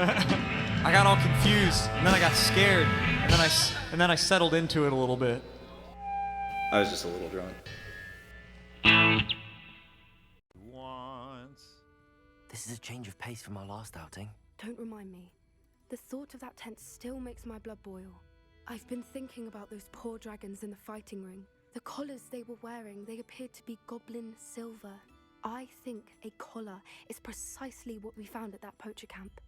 I got all confused, and then I got scared, and then I settled into it a little bit. I was just a little drunk. This is a change of pace from our last outing. Don't remind me. The thought of that tent still makes my blood boil. I've been thinking about those poor dragons in the fighting ring. The collars they were wearing, they appeared to be goblin silver. I think a collar is precisely what we found at that poacher camp.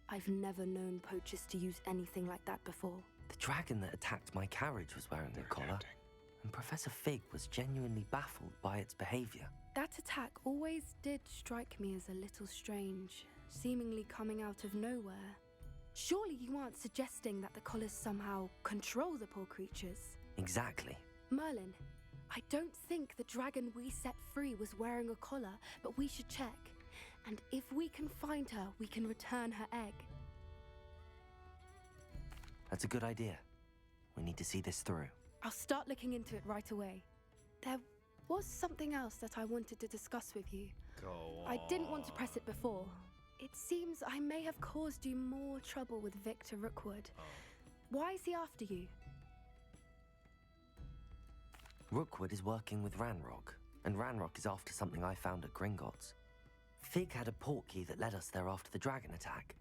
I've never known poachers to use anything like that before. The dragon that attacked my carriage was wearing a collar, and Professor Fig was genuinely baffled by its behavior. That attack always did strike me as a little strange, seemingly coming out of nowhere. Surely you aren't suggesting that the collars somehow control the poor creatures? Exactly. Merlin, I don't think the dragon we set free was wearing a collar, but we should check. And if we can find her, we can return her egg. That's a good idea. We need to see this through. I'll start looking into it right away. There was something else that I wanted to discuss with you. Go on. I didn't want to press it before. It seems I may have caused you more trouble with Victor Rookwood. Why is he after you? Rookwood is working with Ranrock, and Ranrock is after something I found at Gringotts. Fig had a portkey that led us there after the dragon attack.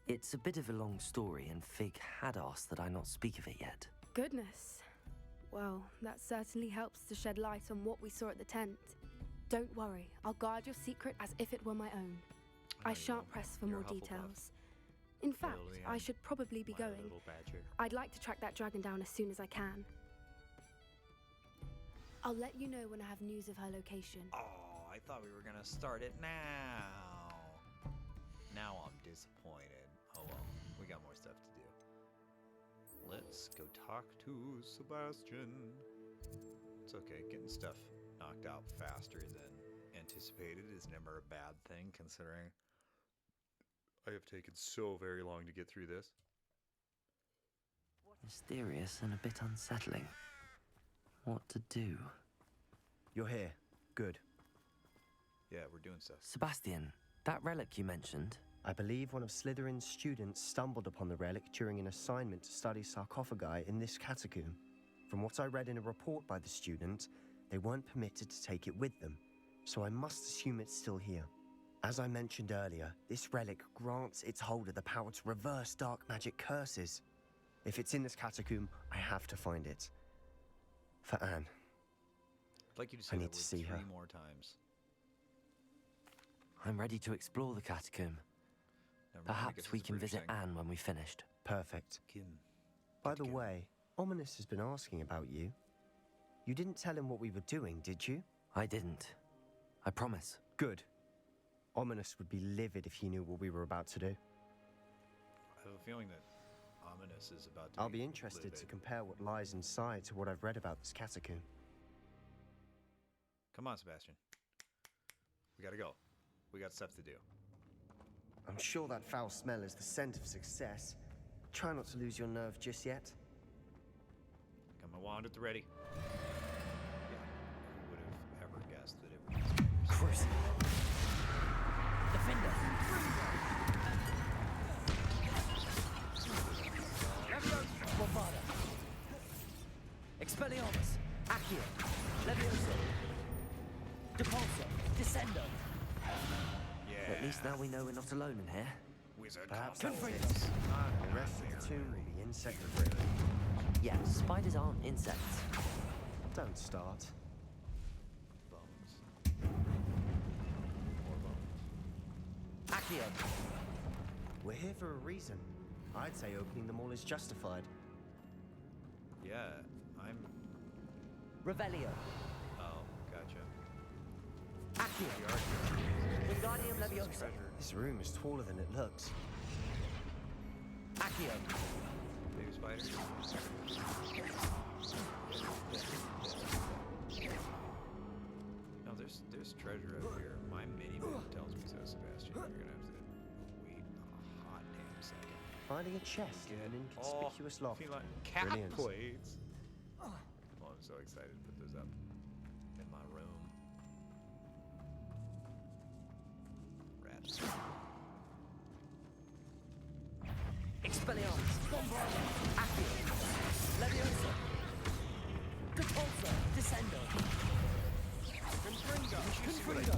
It's a bit of a long story, and Fig had asked that I not speak of it yet. Goodness. Well, that certainly helps to shed light on what we saw at the tent. Don't worry, I'll guard your secret as if it were my own. I shan't press for more details. In fact, I should probably be going. I'd like to track that dragon down as soon as I can. I'll let you know when I have news of her location. Oh, I thought we were gonna start it now. Now I'm disappointed. Oh well, we got more stuff to do. Let's go talk to Sebastian. It's okay, getting stuff knocked out faster than anticipated is never a bad thing, considering I have taken so very long to get through this. Mysterious and a bit unsettling. What to do? You're here. Good. Yeah, we're doing stuff. Sebastian, that relic you mentioned. I believe one of Slytherin's students stumbled upon the relic during an assignment to study sarcophagi in this catacomb. From what I read in a report by the student, they weren't permitted to take it with them, so I must assume it's still here. As I mentioned earlier, this relic grants its holder the power to reverse dark magic curses. If it's in this catacomb, I have to find it. For Anne. I'd like you to say that word three more times. I'm ready to explore the catacomb. Perhaps we can visit Anne when we've finished. Perfect. Kim. By the way, Ominous has been asking about you. You didn't tell him what we were doing, did you? I didn't. I promise. Good. Ominous would be livid if he knew what we were about to do. I have a feeling that Ominous is about to I'll be interested to compare what lies inside to what I've read about this catacomb. Come on, Sebastian. We gotta go. We got stuff to do. I'm sure that foul smell is the scent of success. Try not to lose your nerve just yet. Got my wand at the ready. Yeah, who would have ever guessed that it would be Cruise. Defender. Bovada. Expelliarmus. Accio. Levioso. Depulso. Descendo. Yeah. At least now we know we're not alone in here. Wizard Perhaps confidence. that's it. The rest of the tomb will be insect-free. Yeah, spiders aren't insects. Don't start. Bones. More bones. Accio. We're here for a reason. I'd say opening them all is justified. Yeah, I'm... Revelio. Oh, gotcha. Accio. Wingardium Leviosa. This room is taller than it looks. Accio. Baby spider. No, there's treasure up here. My mini-map tells me so, Sebastian. You're gonna have to wait a hot damn second. Finding a chest in an inconspicuous loft. Feel like cat Brilliant. plates. Oh, I'm so excited to put those up in my room. Rats. Expelliarmus. Bombarda. Accio. Leviosa. Repulsor. Descendo. Confringo. Confringo.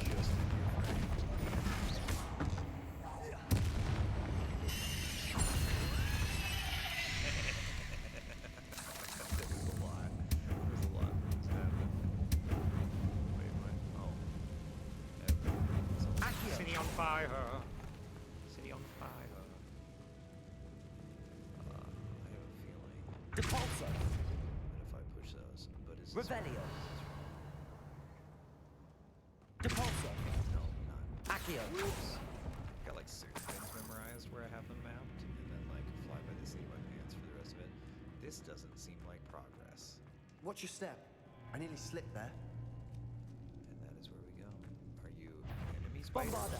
City on fire. City on fire. I have a feeling Repulsor. that if I push those, but is this Revelio. Repulsor. no, not. Accio. Oops. Got like 6 things memorized where I have them mapped, and then like fly by the seat of my pants for the rest of it. This doesn't seem like progress. Watch your step. I nearly slipped there. And that is where we go. Are you enemy spider? Bombarda.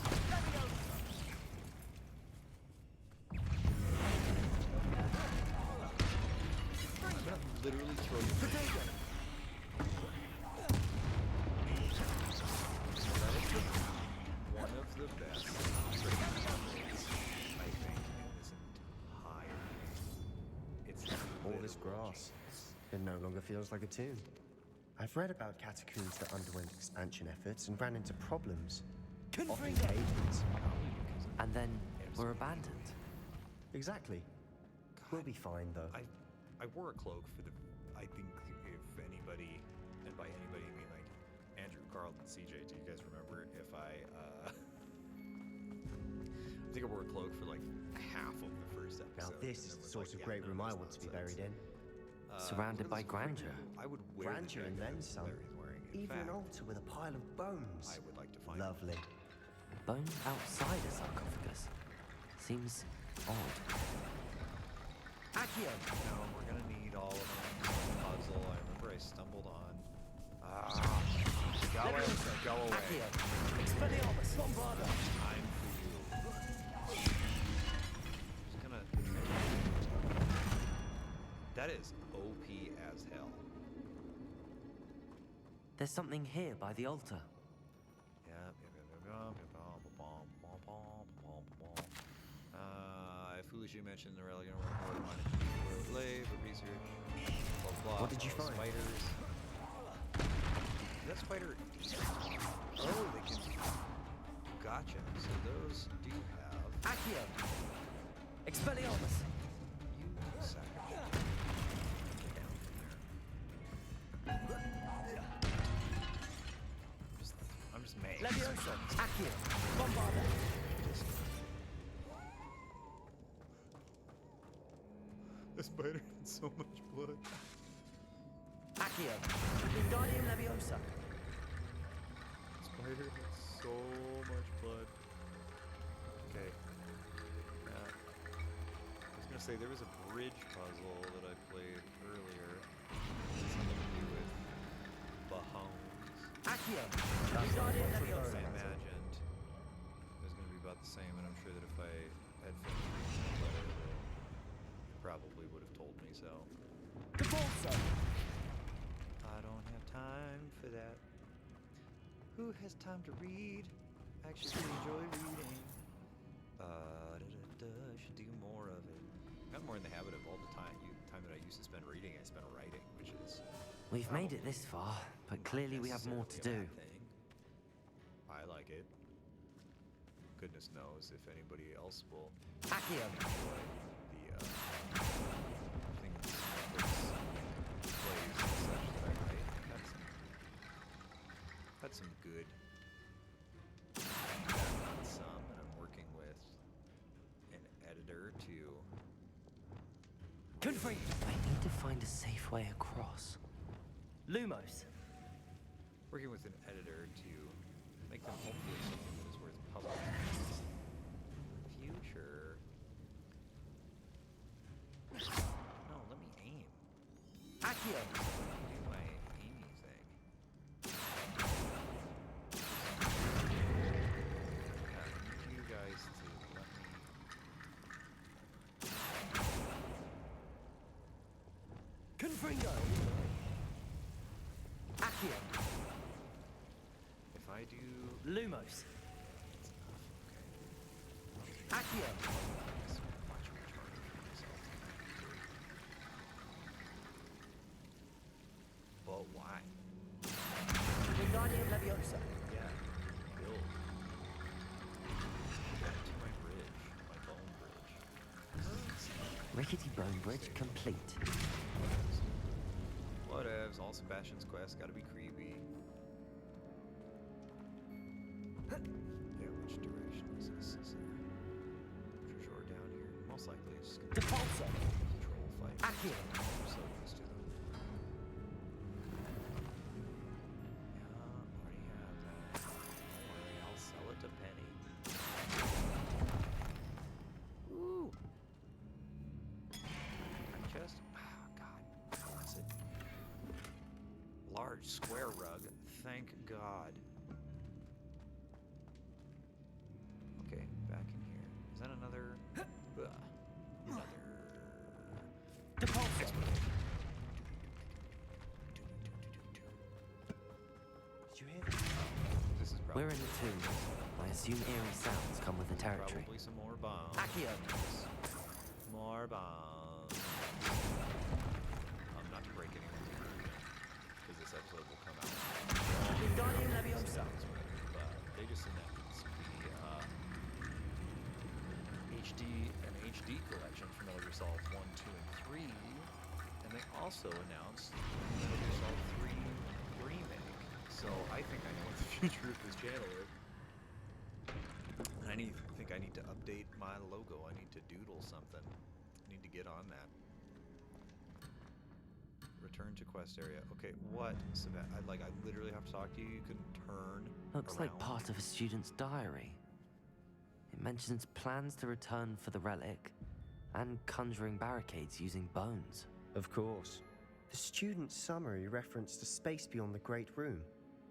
I'm gonna literally throw you. Potato. That is one of the best memories, I think, in this entire game. It's All this grass. It no longer feels like a tomb. I've read about catacombs that underwent expansion efforts and ran into problems. Often cages. And then were abandoned. Exactly. We'll be fine, though. I wore a cloak for the. I think if anybody, and by anybody I mean like Andrew, Carl, and CJ. Do you guys remember if I think I wore a cloak for like half of the first episode. Now this is the sort of great room I want to be buried in. Surrounded by grandeur. I would wear Grandeur and then some. Wearing. In Even an fact, altar with a pile of bones. I would like to find. Lovely. Bone outside a sarcophagus. Seems odd. Accio. No, we're gonna need all of them. Puzzle. I remember I stumbled on. Go away. Go away. Accio. Expelliarmus. Bombarda. Time for you. Just gonna. That is OP as hell. There's something here by the altar. I foolishly mentioned the relic report on lay for research. Blah, blah, What did you find? Spiders. Is that spider? Oh, they can. Gotcha. So those do have. Accio. Expelliarmus. You sack of shit. Get down from there. I'm just mad. Leviosa. Accio. Bombarda. The spider had so much blood. Accio. Wingardium Leviosa. Spider had so much blood. Okay. I was gonna say there was a bridge puzzle that I played earlier. Something to do with Bahomes. Accio. Wingardium I Leviosa. imagined it was gonna be about the same, and I'm sure that if I had finished reading that letter, that it probably would have told me so. Repulsor. I don't have time for that. Who has time to read? I actually enjoy reading. Should do more of it. I'm more in the habit of all the time that I used to spend reading, I spent writing, which is. We've made it this far, but clearly we have more to do. necessarily a bad thing. I like it. Goodness knows if anybody else will Accio. enjoy the things plays and such that I write. Had some good feedback on some, and I'm working with an editor to. Confront. I need to find a safe way across. Lumos. Working with an editor to make them hopefully something that is worth publishing in the future. No, let me aim. Accio. Do my aiming thing. Yeah, I need you guys to let me. Confringo. Accio. If I do. Lumos. That's enough, okay. Accio. It's much, much harder for this. Yeah. Build. Add to my bridge. My bone bridge. Rickety bone bridge complete. Whatevs. All Sebastian's quests gotta be creepy. Yeah, which direction is this? Is there for sure down here? Most likely it's just gonna be Depulso. control fight. Accio. I'm so used to them. Yeah, already have that. Don't worry, I'll sell it to Penny. Ooh. Chest? Oh, God. What's it? Large square rug. Thank God. Okay, back in here. Is that another? Another. Depulso. Did you hear that? This is probably We're in the tomb. I assume eerie sounds come with the territory. probably some more bombs. Accio. More bombs. Not to break anything, because this episode will come out. Wingardium Leviosa. But they just announced the an HD collection for Metal Gear Solid 1, 2, and 3, and they also announced Metal Gear Solid 3 remake. So I think I know what the future of this channel is. And I think I need to update my logo. I need to doodle something. I need to get on that. Return to quest area. Okay, what? I literally have to talk to you. You can turn. Looks like around. part of a student's diary. It mentions plans to return for the relic and conjuring barricades using bones. Of course. The student's summary referenced a space beyond the Great Room,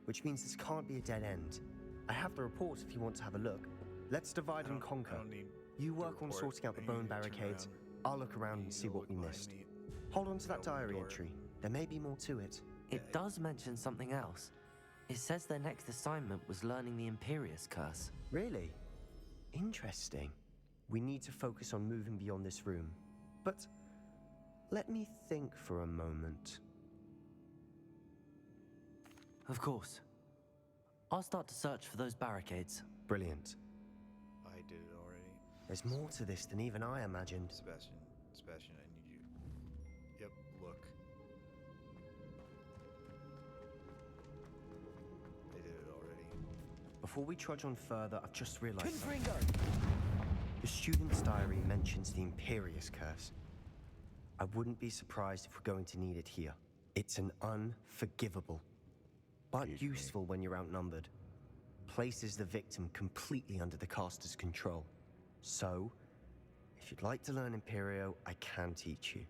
which means this can't be a dead end. I have the report if you want to have a look. Let's divide and conquer. I don't need You the work on report. sorting out the I bone need to turn barricades. around. I'll look around I and need see to what look we behind missed. me. Hold on to that Open the diary door. entry. There may be more to it. It does mention something else. It says their next assignment was learning the Imperius Curse. Really? Interesting. We need to focus on moving beyond this room. But let me think for a moment. Of course. I'll start to search for those barricades. Brilliant. I did it already. There's more to this than even I imagined. Sebastian, I need you. Yep, look. I did it already. Before we trudge on further, I've just realized something. The student's diary mentions the Imperius Curse. I wouldn't be surprised if we're going to need it here. It's an unforgivable, but useful when you're outnumbered. Places the victim completely under the caster's control. So, if you'd like to learn Imperio, I can teach you.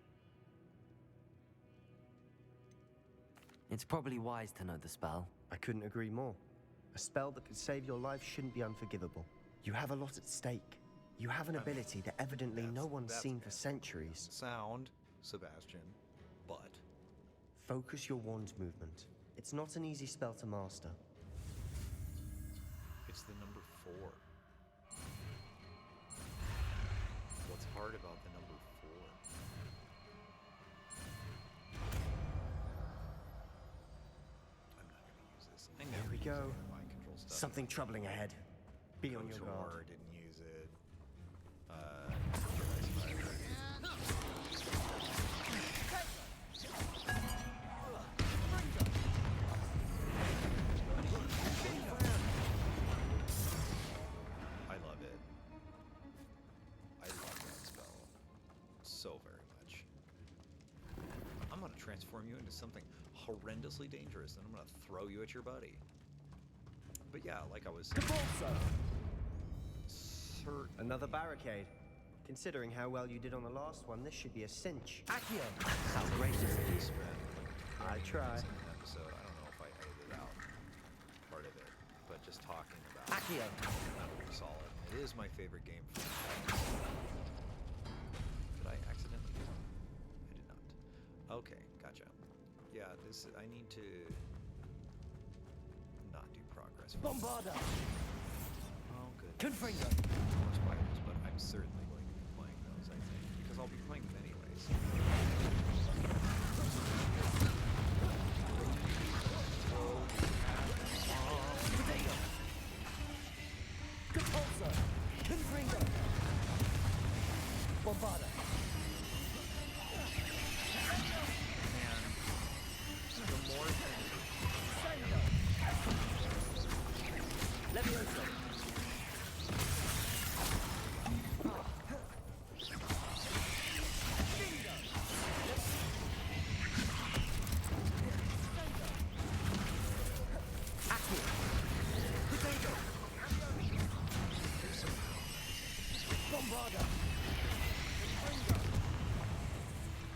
It's probably wise to know the spell. I couldn't agree more. A spell that could save your life shouldn't be unforgivable. You have a lot at stake. You have an ability that evidently no one's that's seen for it. centuries. Sound, Sebastian, but Focus your wand movement. It's not an easy spell to master. it's the number 4. What's hard about the number 4? I'm not going to use this. I never we use go. any mind control stuff. Something troubling ahead. Be on your Coach guard. War didn't use it. Jedi Survivor. I love it. I love that spell so very much. I'm gonna transform you into something horrendously dangerous, and I'm gonna throw you at your buddy. But yeah, like I was saying, Another barricade. Considering how well you did on the last one, this should be a cinch. Accio! How gracious of you. spent like I 20 try. minutes in an episode. I don't know if I edited out part of it, but just talking about Accio! Metal Gear Solid. It is my favorite game franchise. Did I accidentally do it? I did not. Okay, gotcha. Yeah, this I need to not do progress. Bombarda! Oh, good. Confringo! More spiders, but I'm certainly going to be playing those, I think, because I'll be playing them anyways. And the more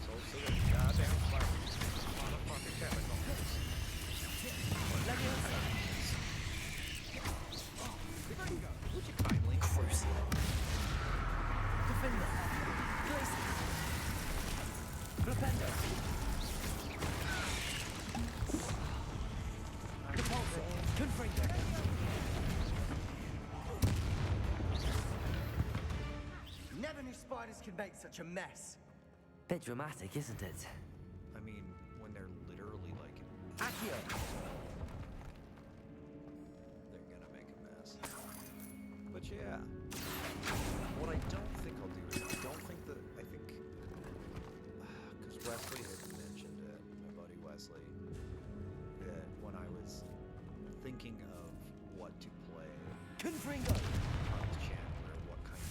so the goddamn motherfucking chemicals. Would you kindly? Never knew spiders could make such a mess. Bit dramatic, isn't it? I mean, when they're literally like, Accio! they're gonna make a mess. But yeah, what I don't think I'll do is I think, because Wesley had mentioned it, my buddy Wesley, that when I was thinking of what to play on the channel or what kind of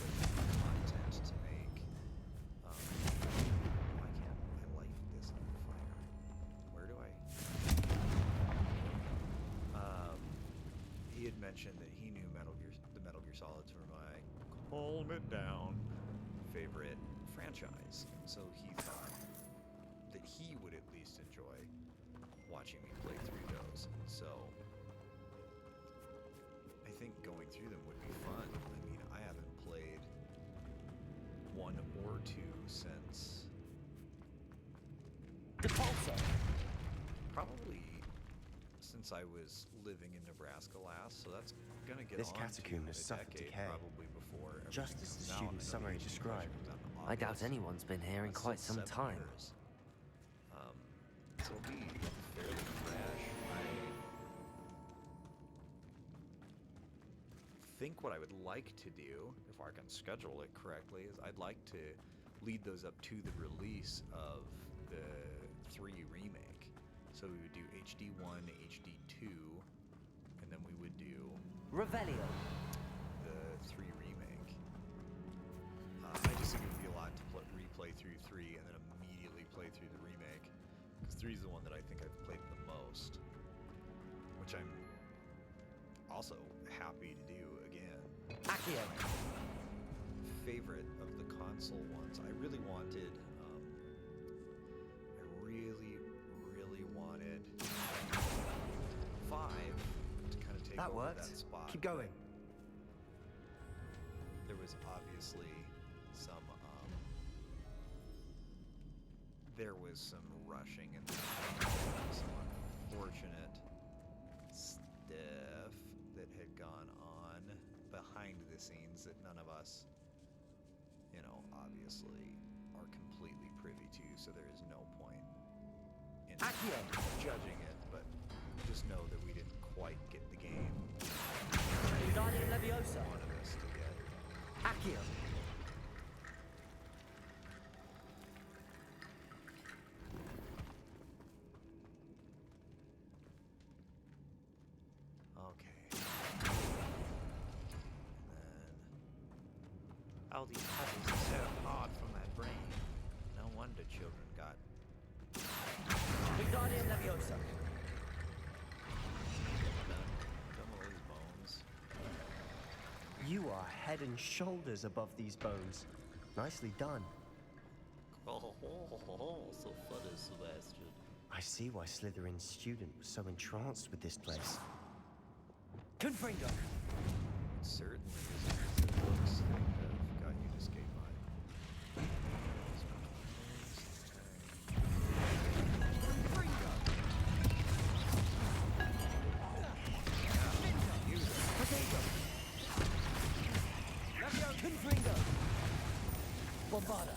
content to make, why can't I light this on fire? Where do I? He had mentioned that he knew the Metal Gear Solids were my calm it down favorite franchise, so he thought that he would at least enjoy watching me play through those. So I think going through them would be fun. I mean, I haven't played 1 or 2 since probably since I was living in Nebraska last, so that's gonna get This on catacomb to has a suffered decade decay, probably before just everything as the comes out. student I know summary the HP described. version comes out in I doubt August. anyone's been here in That's quite still some 7 time. years. So it'll be fairly fresh. I think what I would like to do, if I can schedule it correctly, is I'd like to lead those up to the release of the 3 remake. So we would do HD1, HD2, and then we would do Revelio. the 3 remake. I just think it would be a lot to replay through 3 and then immediately play through the remake, because 3 is the one that I think I've played the most, which I'm also happy to do again. Accio. Favorite of the console ones, I really wanted, really wanted 5 to kind of take That over worked. that spot. Keep going. There was obviously some rushing and some unfortunate stuff that had gone on behind the scenes that none of us, obviously are completely privy to, so there is no point in judging it, but just know that we didn't quite get the game Wingardium Leviosa. wanted us to get. Accio. Okay. And then all these puzzles are so hard for my brain. No wonder children got Wingardium Leviosa. some of those bones. You are head and shoulders above these bones. Nicely done. Oh, so funny, Sebastian. I see why Slytherin's student was so entranced with this place. Confringo. It certainly isn't the books that have got you to skate by. Confringo. Bombarda.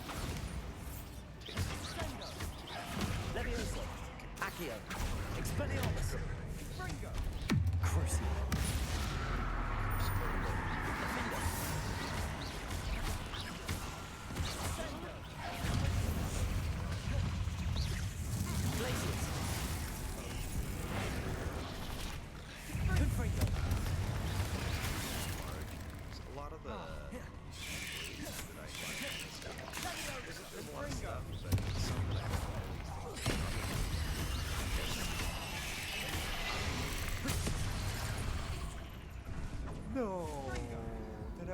Leviosa. Accio. Expelliarmus. Crucio.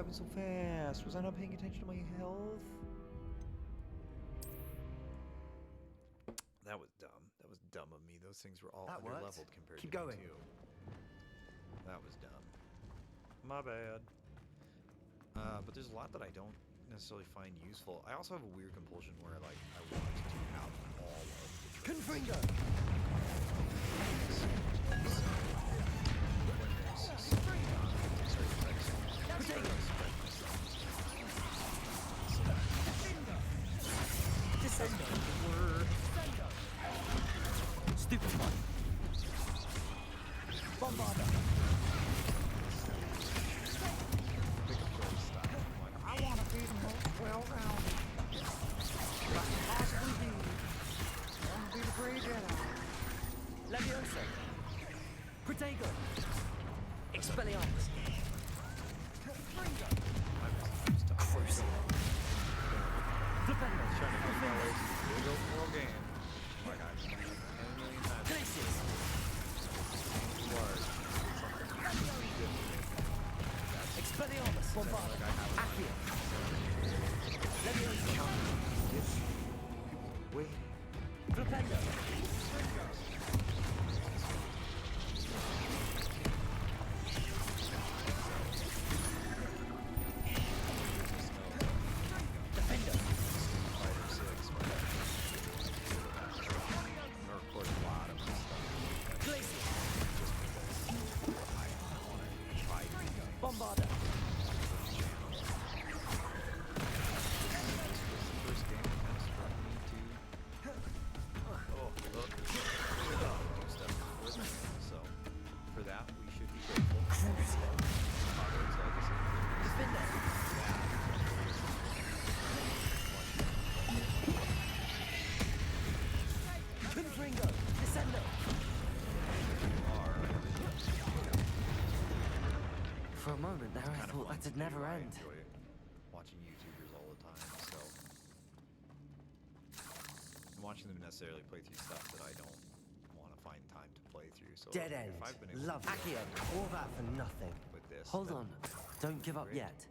happened so fast? Was I not paying attention to my health? That was dumb. That was dumb of me. Those things were all That worked. under-leveled compared Keep to going. me, too. That was dumb. My bad. But there's a lot that I don't necessarily find useful. I also have a weird compulsion where I want to have all of the traits. Confringo! Stupid one. Bombarda! I want to be the most well-rounded that I can possibly be. I want to be the great Jedi. Levioso. Protego. Expelliarmus. Crucial. Flipendo. World game. Oh my god. 10 million times. Glacius. Expelliarmus. Bombarda. Accio. Levioso. Wait. Flipendo. Defender. Fighter 6. I record a lot of this stuff. Glacius. Fight. Bombarda. First game kind of struck me too. Oh, look. Do stuff with me. So, for that, we should be grateful. Hogwarts Legacy. Confringo. Descendo. For a moment there, I thought that'd never end. I enjoy watching YouTubers all the time, so I'm watching them necessarily play through stuff that I don't want to find time to play through. So Dead end. if I've been able Love to Accio. All that for nothing. with this, Hold then on. Don't give up Great. yet.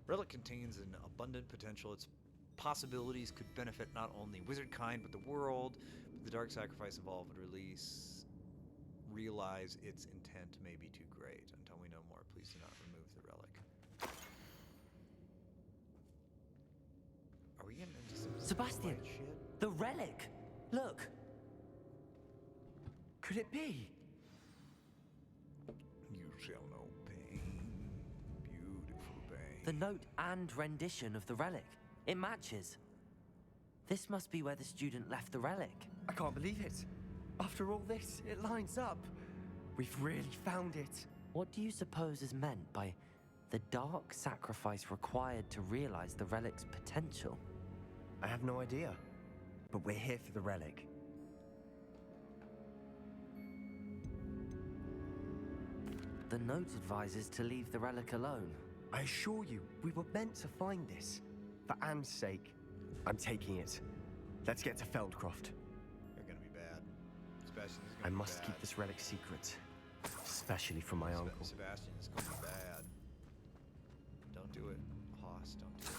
Relic contains an abundant potential. Its possibilities could benefit not only wizard kind but the world. But the dark sacrifice involved would realize its intent may be too great. Until we know more, please do not remove the relic. Are we getting into some Sebastian, fight shit? the relic. Look. Could it be? You shall know pain, beautiful pain. The note and rendition of the relic. It matches. This must be where the student left the relic. I can't believe it. After all this, it lines up. We've really found it. What do you suppose is meant by the dark sacrifice required to realize the relic's potential? I have no idea. But we're here for the relic. The note advises to leave the relic alone. I assure you, we were meant to find this. For Anne's sake, I'm taking it. Let's get to Feldcroft. You're gonna be bad. Sebastian is I gonna be must bad. keep this relic secret. Especially from my uncle. Sebastian is gonna be bad. Don't do it. Hoss, don't do it.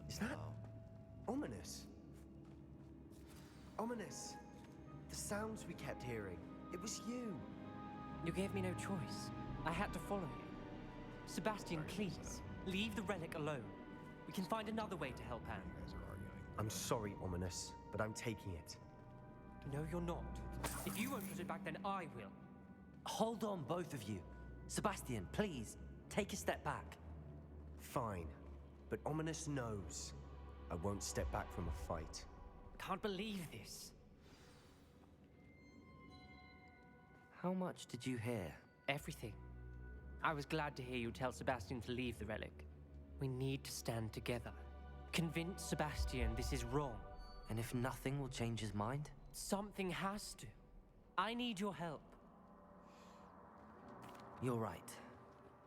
Is no. that ominous? Ominous. The sounds we kept hearing. It was you. You gave me no choice. I had to follow you. Sebastian, please, leave the relic alone. We can find another way to help Anne. You guys are arguing. I'm sorry, Ominous, but I'm taking it. No, you're not. If you won't put it back, then I will. Hold on, both of you. Sebastian, please, take a step back. Fine. But Ominous knows I won't step back from a fight. Can't believe this. How much did you hear? Everything. I was glad to hear you tell Sebastian to leave the relic. We need to stand together. Convince Sebastian this is wrong. And if nothing will change his mind? Something has to. I need your help. You're right.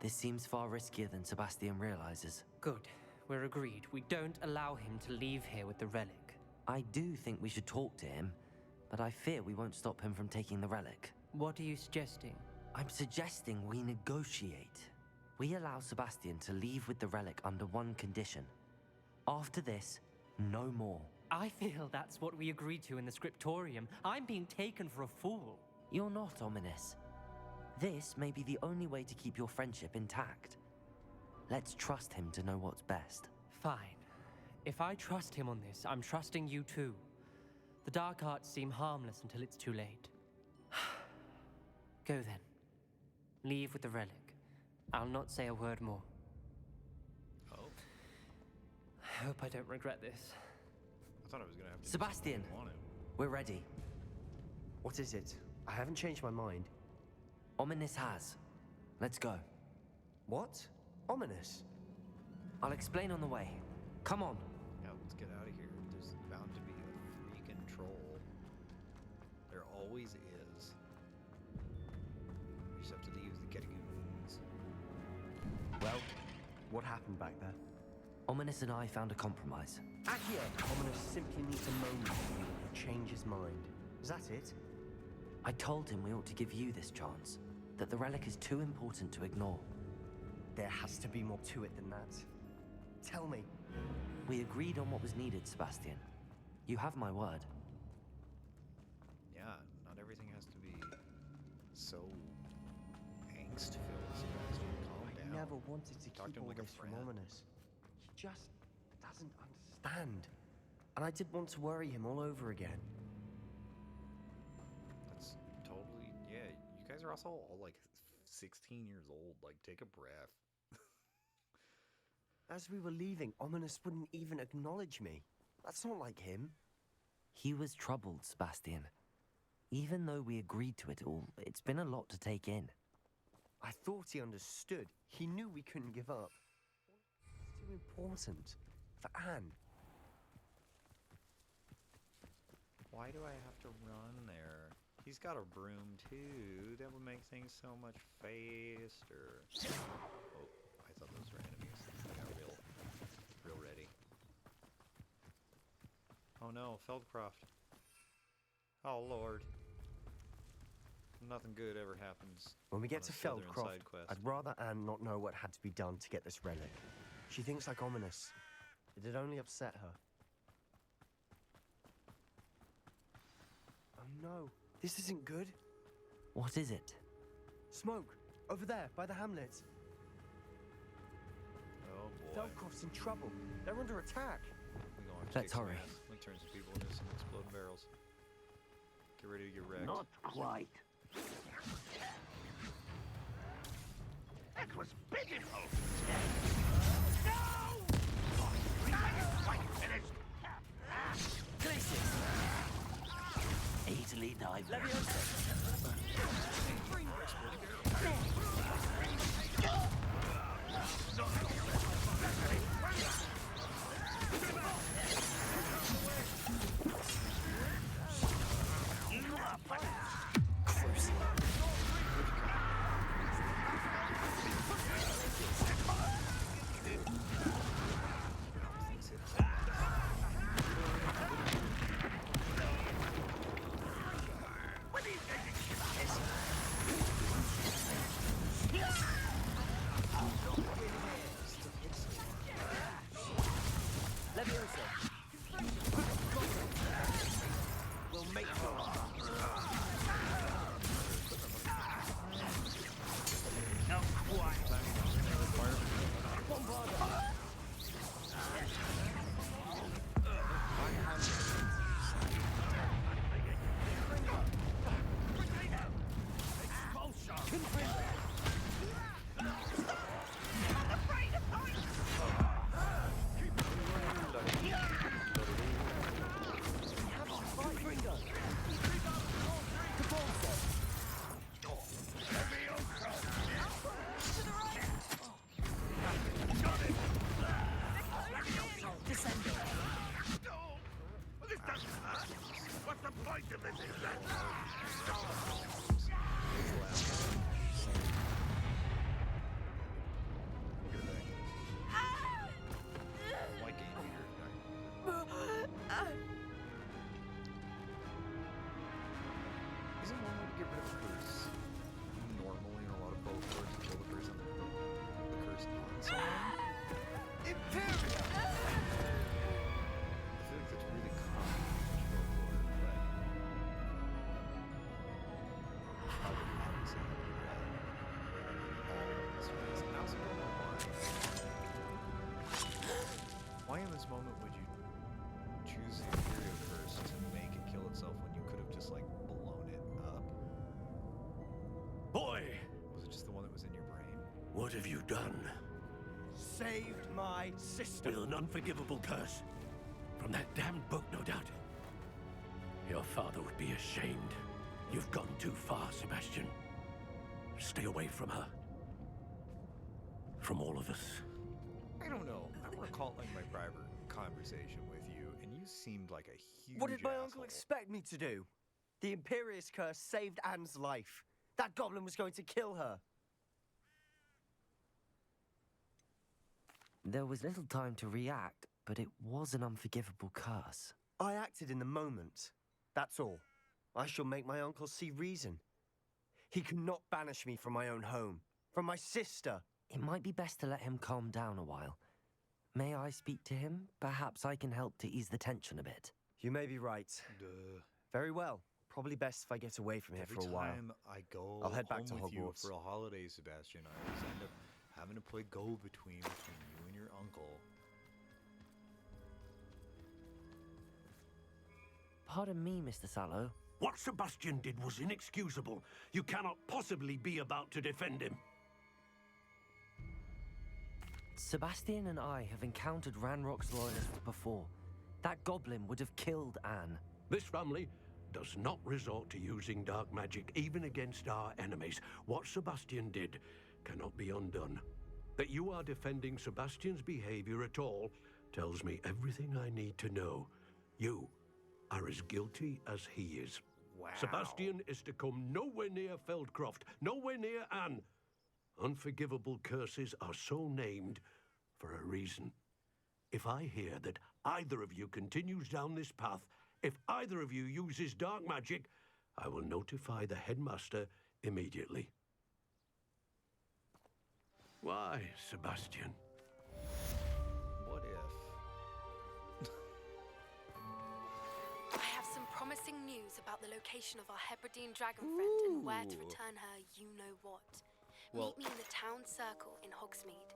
This seems far riskier than Sebastian realizes. Good. We're agreed. We don't allow him to leave here with the relic. I do think we should talk to him, but I fear we won't stop him from taking the relic. What are you suggesting? I'm suggesting we negotiate. We allow Sebastian to leave with the relic under one condition. After this, no more. I feel that's what we agreed to in the scriptorium. I'm being taken for a fool. You're not ominous. This may be the only way to keep your friendship intact. Let's trust him to know what's best. Fine. If I trust him on this, I'm trusting you too. The dark arts seem harmless until it's too late. Go then. Leave with the relic. I'll not say a word more. Oh, I hope I don't regret this. I thought I was gonna have to. Sebastian! Do something I wanted. We're ready. What is it? I haven't changed my mind. Ominous has. Let's go. What? Ominous? I'll explain on the way. Come on. Yeah, let's get out of here. There's bound to be a freaking troll. There always is. You just have to leave the catacombs. Well, what happened back there? Ominous and I found a compromise. Accio! Ominous simply needs a moment to change his mind. Is that it? I told him we ought to give you this chance, that the relic is too important to ignore. There has to be more to it than that. Tell me. We agreed on what was needed, Sebastian. You have my word. Yeah, not everything has to be so angst-filled, Sebastian. Calm I down. never wanted to Talk keep to him all like a this from friend. Ominous. He just doesn't understand. And I did want to worry him all over again. That's totally, yeah. You guys are also all like 16 years old. Like, take a breath. As we were leaving, Ominous wouldn't even acknowledge me. That's not like him. He was troubled, Sebastian. Even though we agreed to it all, it's been a lot to take in. I thought he understood. He knew we couldn't give up. It's too important. For Anne. Why do I have to run there? He's got a broom too. That would make things so much faster. Oh, I thought those were enemies. I got real ready. Oh no, Feldcroft. Oh lord. Nothing good ever happens. When we on get a to southern Feldcroft, side quest. I'd rather Anne not know what had to be done to get this relic. She thinks like Ominous. It'd only upset her. Oh no, this isn't good. What is it? Smoke! Over there, by the hamlet. Oh boy. Feldcroft's in trouble. They're under attack. We gonna have to Let's kick some hurry. ass. We turn some people into some exploding barrels. Get ready to get wrecked. Not quite. That was pitiful. No! Not quite finished. Easily dive. What are you Why in this moment would you choose the Imperial Curse to make it kill itself when you could have just, like, blown it up? Boy, Was it just the one that was in your brain? what have you done? Saved my sister. With an unforgivable curse. From that damned book, no doubt. Your father would be ashamed. You've gone too far, Sebastian. Stay away from her. From all of us. I don't know. I'm recalling my private conversation with you, and you seemed like a huge What did my asshole. uncle expect me to do? The Imperious Curse saved Anne's life. That goblin was going to kill her. There was little time to react, but it was an unforgivable curse. I acted in the moment. That's all. I shall make my uncle see reason. He cannot banish me from my own home, from my sister. It might be best to let him calm down a while. May I speak to him? Perhaps I can help to ease the tension a bit. You may be right. Duh. Very well. Probably best if I get away from here Every for a while. time I go I'll head back to home with you Hogwarts. for a holiday, Sebastian, I always end up having to play go-between between you and your uncle. Pardon me, Mr. Sallow. What Sebastian did was inexcusable. You cannot possibly be about to defend him. Sebastian and I have encountered Ranrock's loyalists before. That goblin would have killed Anne. This family does not resort to using dark magic even against our enemies. What Sebastian did cannot be undone. That you are defending Sebastian's behavior at all tells me everything I need to know. You are as guilty as he is. Wow. Sebastian is to come nowhere near Feldcroft, nowhere near Anne. Unforgivable curses are so named for a reason. If I hear that either of you continues down this path, if either of you uses dark magic, I will notify the headmaster immediately. Why, Sebastian? What if? I have some promising news about the location of our Hebridean dragon friend and where to Ooh. return her you know what. Well- Meet me in the town circle in Hogsmeade.